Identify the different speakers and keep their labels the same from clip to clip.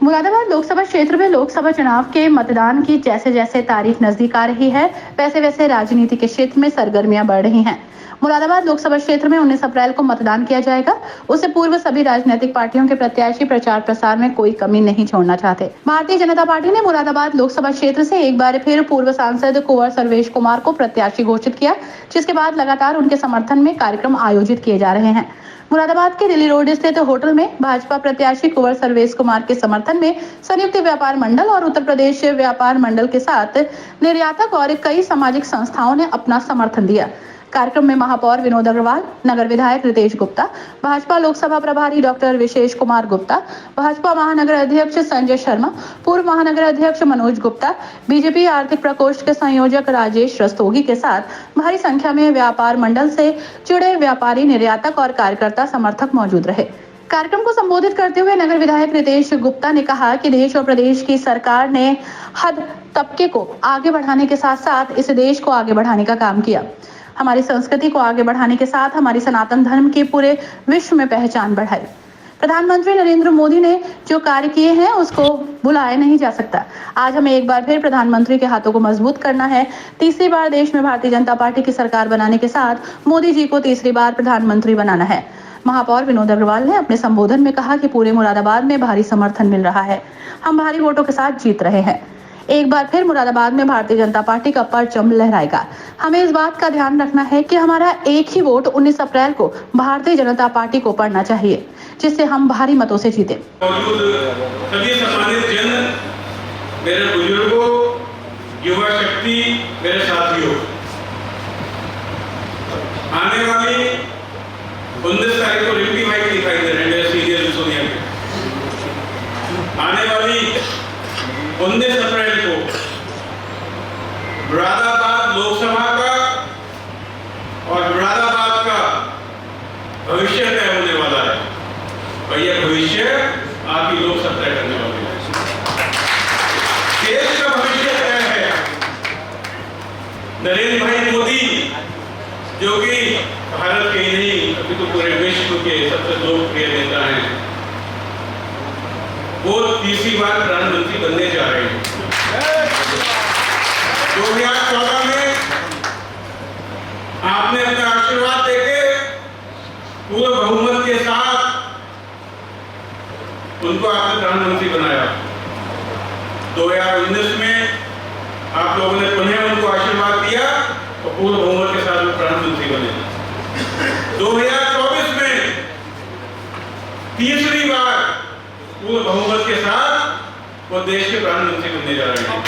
Speaker 1: मुरादाबाद लोकसभा क्षेत्र में लोकसभा चुनाव के मतदान की जैसे जैसे तारीख नजदीक आ रही है, वैसे वैसे राजनीति के क्षेत्र में सरगर्मियां बढ़ रही हैं। मुरादाबाद लोकसभा क्षेत्र में 19 अप्रैल को मतदान किया जाएगा। उससे पूर्व सभी राजनीतिक पार्टियों के प्रत्याशी प्रचार प्रसार में कोई कमी नहीं छोड़ना चाहते। भारतीय जनता पार्टी ने मुरादाबाद लोकसभा क्षेत्र से एक बार फिर पूर्व सांसद कुंवर सर्वेश कुमार को प्रत्याशी घोषित किया, जिसके बाद लगातार उनके समर्थन में कार्यक्रम आयोजित किए जा रहे हैं। मुरादाबाद के दिल्ली रोड स्थित होटल में भाजपा प्रत्याशी कुंवर सर्वेश कुमार के समर्थन में संयुक्त व्यापार मंडल और उत्तर प्रदेश व्यापार मंडल के साथ निर्यातक और कई सामाजिक संस्थाओं ने अपना समर्थन दिया। कार्यक्रम में महापौर विनोद अग्रवाल, नगर विधायक रितेश गुप्ता, भाजपा लोकसभा प्रभारी डॉक्टर विशेष कुमार गुप्ता, भाजपा महानगर अध्यक्ष संजय शर्मा, पूर्व महानगर अध्यक्ष मनोज गुप्ता, बीजेपी आर्थिक प्रकोष्ठ के संयोजक राजेश रस्तोगी के साथ भारी संख्या में व्यापार मंडल से जुड़े व्यापारी, निर्यातक और कार्यकर्ता समर्थक मौजूद रहे। कार्यक्रम को संबोधित करते हुए नगर विधायक रितेश गुप्ता ने कहा कि देश और प्रदेश की सरकार ने हर तबके को आगे बढ़ाने के साथ साथ इस देश को आगे बढ़ाने का काम किया। हमारी संस्कृति को आगे बढ़ाने के साथ हमारी सनातन धर्म की पूरे विश्व में पहचान बढ़ाई। प्रधानमंत्री नरेंद्र मोदी ने जो कार्य किए हैं उसको भुलाया नहीं जा सकता। आज हमें एक बार फिर प्रधानमंत्री के हाथों को मजबूत करना है। तीसरी बार देश में भारतीय जनता पार्टी की सरकार बनाने के साथ मोदी जी को तीसरी बार प्रधानमंत्री बनाना है। महापौर विनोद अग्रवाल ने अपने संबोधन में कहा कि पूरे मुरादाबाद में भारी समर्थन मिल रहा है। हम भारी वोटों के साथ जीत रहे हैं। एक बार फिर मुरादाबाद में भारतीय जनता पार्टी का परचम लहराएगा। हमें इस बात का ध्यान रखना है कि हमारा एक ही वोट 19 अप्रैल को भारतीय जनता पार्टी को पड़ना चाहिए, जिससे हम भारी मतों से जीते।
Speaker 2: सभी सम्मानित जन, मेरे बुजुर्गों, युवा शक्ति, मेरे साथियों, आने वाली 19 तारीख को रिम्पी माइक दिखाई दे रहे हैं सीरियल सोनिया के। आने वाली 19 अप्रैल को मुरादाबाद लोकसभा का और मुरादाबाद का भविष्य तय होने वाला है और यह भविष्य आपकी लोकसभा तय करने वाली है। देश का भविष्य तय है। नरेंद्र भाई मोदी, जो कि भारत के ही नहीं अभी तो पूरे विश्व के सबसे लोकप्रिय नेता हैं, वो तीसरी बार प्रधानमंत्री बनने जा रहे हैं। 2014 में आपने अपना आशीर्वाद देके पूरे बहुमत के साथ उनको आपने प्रधानमंत्री बनाया। 2019 में आप लोगों ने पुनः उनको आशीर्वाद दिया और पूरे बहुमत के साथ प्रधानमंत्री बने। 2024 में तीसरी बार पूरे बहुमत के साथ वो देश के प्रधानमंत्री बनने जा रहे हैं।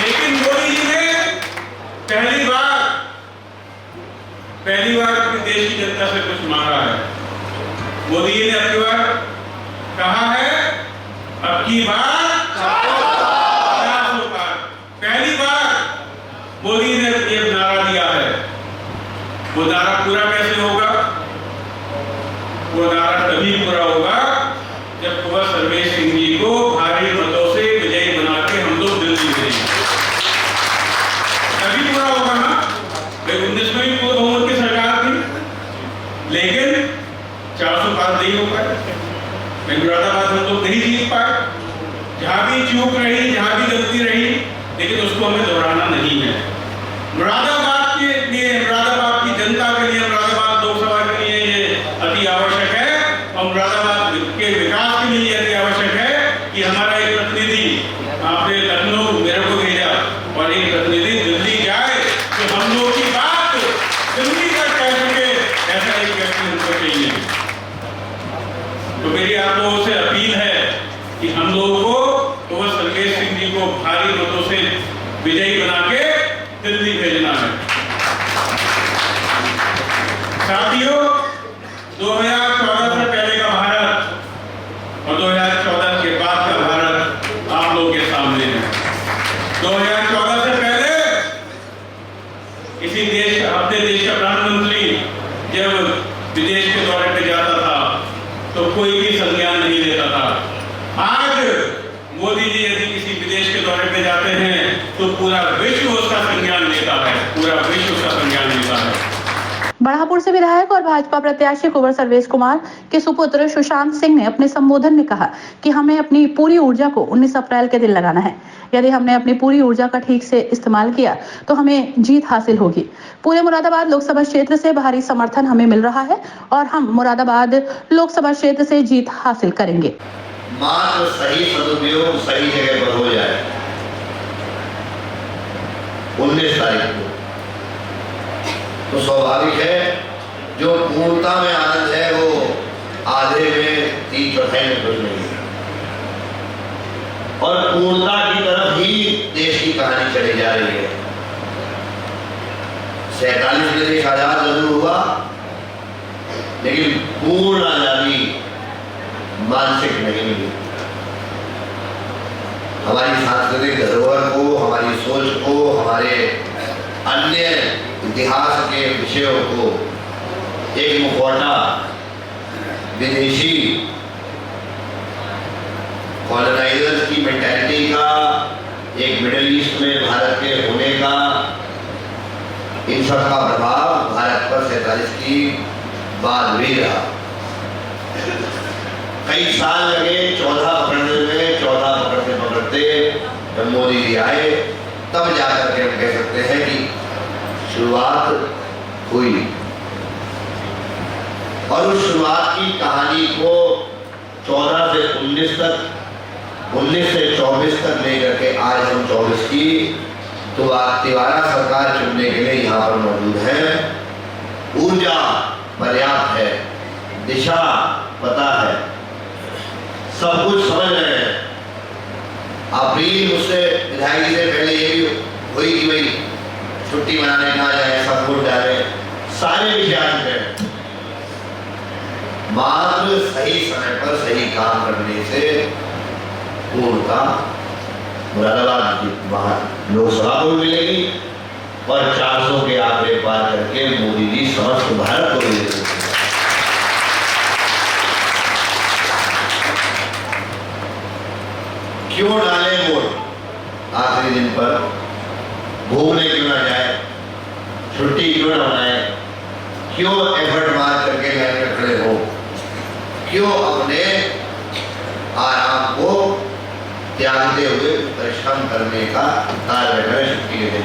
Speaker 2: लेकिन मोदी जी ने पहली बार अपने देश की जनता से कुछ मांगा है। मोदी जी ने अब की बार कहा है, अब की बार 400 पार। पहली बार मोदी ने एक नारा दिया है। वो नारा पूरा कैसे होगा? वो नारा तभी पूरा होगा जब कुंवर सर्वेश सिंह जी को भारी मतों से विजयी बना के हम लोग दिल्ली भेजेंगे, तभी पूरा होगा ना। 19 में भी पूरे बहुमत की सरकार थी, लेकिन 400 पार नहीं हो पाए। मुरादाबाद हम लोग नहीं जीत पाए। जहां भी चूक रही, जहां भी गलती रही, लेकिन उसको हमें दोहराना नहीं है। मुरादाबाद के लिए, मुरादाबाद की जनता के लिए, मुरादाबाद लोकसभा के लिए ये अति आवश्यक है और मुरादाबाद के विकास के लिए अति आवश्यक है कि हमारा एक प्रतिनिधि, आपने लखनऊ मेरे को भेजा और एक प्रतिनिधि दिल्ली जाए तो हम लोग की बात दिल्ली तक कह सके, ऐसा एक व्यक्ति हमको चाहिए। तो मेरी आप लोगों से अपील है कि हम लोगों को कुंवर सर्वेश सिंह जी को भारी मतों से विजयी बना के दिल्ली भेजना है। साथियों, 2014 से पहले का भारत और 2014 के बाद का भारत आप लोगों के सामने है। 2014 से पहले किसी देश का, अपने देश का प्रधानमंत्री जब विदेश के दौरे पे जाता था तो कोई भी संज्ञान नहीं लेता था। आज मोदी जी यदि किसी विदेश के दौरे पे जाते हैं तो पूरा विश्व उसका संज्ञान लेता है, पूरा विश्व उसका संज्ञान लेता है।
Speaker 1: बढ़ापुर से विधायक और भाजपा प्रत्याशी कुंवर सर्वेश कुमार के सुपुत्र सुशांत सिंह ने अपने संबोधन में कहा कि हमें अपनी पूरी ऊर्जा को 19 अप्रैल के दिन लगाना है। यदि हमने अपनी पूरी ऊर्जा का ठीक से इस्तेमाल किया तो हमें जीत हासिल होगी। पूरे मुरादाबाद लोकसभा क्षेत्र से भारी समर्थन हमें मिल रहा है और हम मुरादाबाद लोकसभा क्षेत्र से जीत हासिल करेंगे।
Speaker 3: मात्र सही सदुपयोग सही जगह पर हो जाए 19 तारीख को तो स्वाभाविक है जो पूर्णता में आनंद है वो आधे में 3/4 में कुछ नहीं है और पूर्णता की तरफ ही देश की कहानी चली जा रही है। 47 में देश आजाद जरूर हुआ लेकिन पूर्ण आजादी मानसिक नहीं मिली। हमारी सांस्कृतिक धरोहर को, हमारी सोच को, हमारे अन्य इतिहास के विषयों को एक मुखौटा विदेशी कॉलोनाइजर्स की मेंटालिटी का, एक मिडिल ईस्ट में भारत के होने का, इन सब का प्रभाव भारत पर 47 की बाद भी रहा। कई साल लगे 14 पकड़ने में, 14 पकड़ते पकड़ते जब मोदी जी आए तब जाकर के हम कह सकते हैं कि शुरुआत हुई और उस शुरुआत की कहानी को 14 से 19 तक, 19 से 24 तक लेकर के आज हम 24 की तिवारा सरकार चुनने के लिए यहाँ पर मौजूद है। ऊर्जा पर्याप्त है, दिशा पता है, सब कुछ समझ रहे हैं। अप्रैल मुझसे विधायक जी से पहले ये भी हुई कि भाई छुट्टी मनाने कहा जाए, सब कुछ डाले, सारे विचार हैं। मात्र सही समय पर सही काम करने से पूर्णता मुरादाबाद की बाहर लोकसभा को मिलेगी और 400 के आंकड़े पार करके मोदी जी समस्त भारत को मिलेगी। क्यों डाले वोट आखिरी दिन पर, घूमने क्यों ना जाए, छुट्टी क्यों ना मनाए, क्यों एफर्ट मार करके लाइन में खड़े हो, क्यों अपने आराम को त्यागते हुए परिश्रम करने का कार्य करें, छुट्टी लेते।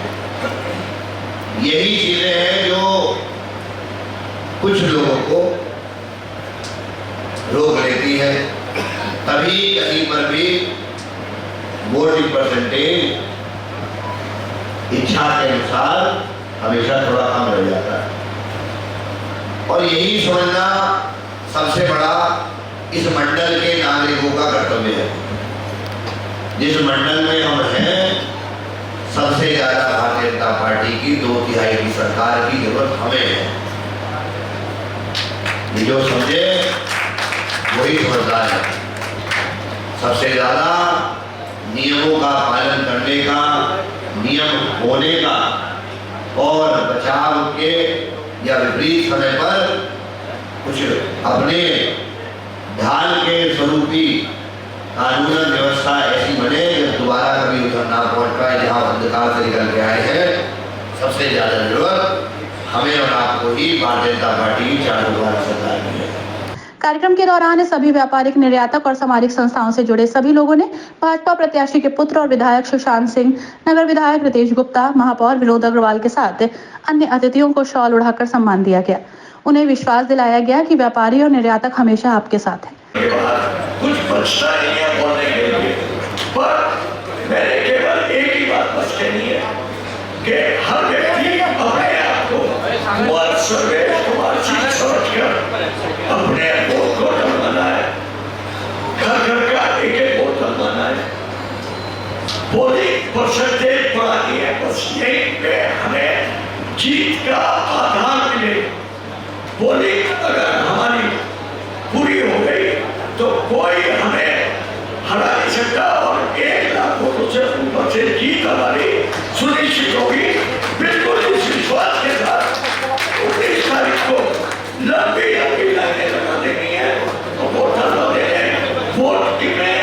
Speaker 3: यही चीजें हैं जो कुछ लोगों को रोक लेती है। तभी कहीं पर भी वोटिंग परसेंटेज इच्छा के अनुसार हमेशा थोड़ा कम रह जाता है और यही समझना सबसे बड़ा इस मंडल के नागरिकों का कर्तव्य है। जिस मंडल में हम हैं सबसे ज्यादा भारतीय जनता पार्टी की 2/3 की सरकार की जरूरत हमें है। ये जो समझे वही समझदार है। सबसे ज्यादा नियमों का पालन करने का, नियम होने का और बचाव के या विपरीत समय पर कुछ अपने ढाल के स्वरूपी कानून व्यवस्था ऐसी बने जब दोबारा कभी उधर ना पहुंच पाए जहां अंधकार से निकल के आए हैं। सबसे ज्यादा जरूरत हमें और आपको ही भारतीय जनता पार्टी की 4 दोबारा सरकार की है।
Speaker 1: कार्यक्रम के दौरान सभी व्यापारिक, निर्यातक और सामाजिक संस्थाओं से जुड़े सभी लोगों ने भाजपा प्रत्याशी के पुत्र और विधायक सुशांत सिंह, नगर विधायक रितेश गुप्ता, महापौर विनोद अग्रवाल के साथ अन्य अतिथियों को शॉल उड़ाकर सम्मान दिया गया। उन्हें विश्वास दिलाया गया कि व्यापारी और निर्यातक हमेशा आपके साथ हैं।
Speaker 4: कुछ बचता नहीं है बोलने के लिए, पर मैंने केवल एक ही बात बच कहनी है कि हर व्यक्ति अपने आप को कुंवर सर्वेश कुमार जी समझकर अपने वोट को डलवाना है। घर घर का एक वोट डलवाना है। पोलिंग परसेंटेज बढ़ानी है, बस यही पे हमें जीत का आधार मिले। पोलिंग अगर हमारी पूरी हो गई तो कोई हमें हरा नहीं सकता और 1 लाख वोटों से ऊपर से जीत हमारी सुनिश्चित होगी। बिल्कुल इस विश्वास के साथ 19 तारीख को लंबी लंबी लाइनें लगा देनी है और वोट डालवा देने, वोट में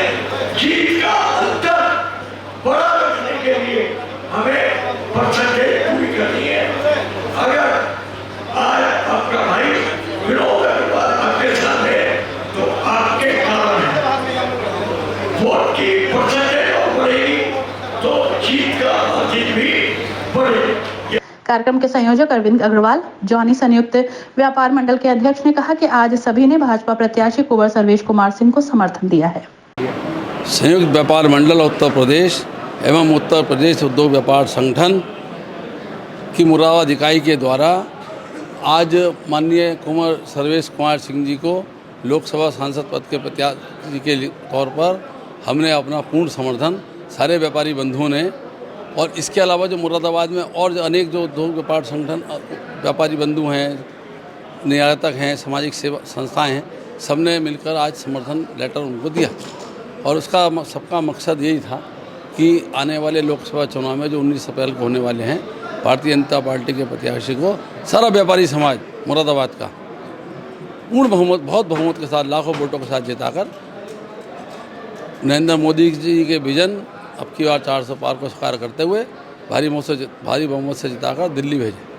Speaker 4: जीत का अंतर बड़ा रखने के लिए हमें परसेंटेज पूरी करनी है। अगर आज
Speaker 1: कार्यक्रम के संयोजक अरविंद अग्रवाल, जॉनी संयुक्त व्यापार मंडल के अध्यक्ष ने कहा कि आज सभी ने भाजपा प्रत्याशी कुंवर सर्वेश कुमार सिंह को समर्थन दिया है।
Speaker 5: संयुक्त व्यापार मंडल उत्तर प्रदेश एवं उत्तर प्रदेश उद्योग व्यापार संगठन की मुरादाबाद इकाई के द्वारा आज माननीय कुंवर सर्वेश कुमार सिंह जी को लोकसभा सांसद पद के प्रत्याशी के तौर पर हमने अपना पूर्ण समर्थन सारे व्यापारी बंधुओं ने, और इसके अलावा जो मुरादाबाद में और जो अनेक जो उद्योग व्यापार संगठन व्यापारी बंधु हैं, निर्यातक हैं, सामाजिक सेवा संस्थाएं हैं, सबने मिलकर आज समर्थन लेटर उनको दिया। और उसका सबका मकसद यही था कि आने वाले लोकसभा चुनाव में जो 19 अप्रैल को होने वाले हैं, भारतीय जनता पार्टी के प्रत्याशी को सारा व्यापारी समाज मुरादाबाद का पूर्ण बहुमत, बहुत बहुमत के साथ, लाखों वोटों के साथ जिताकर नरेंद्र मोदी जी के विजन अब की बार 400 पार को साकार करते हुए भारी बहुमत से जिताकर दिल्ली भेजे।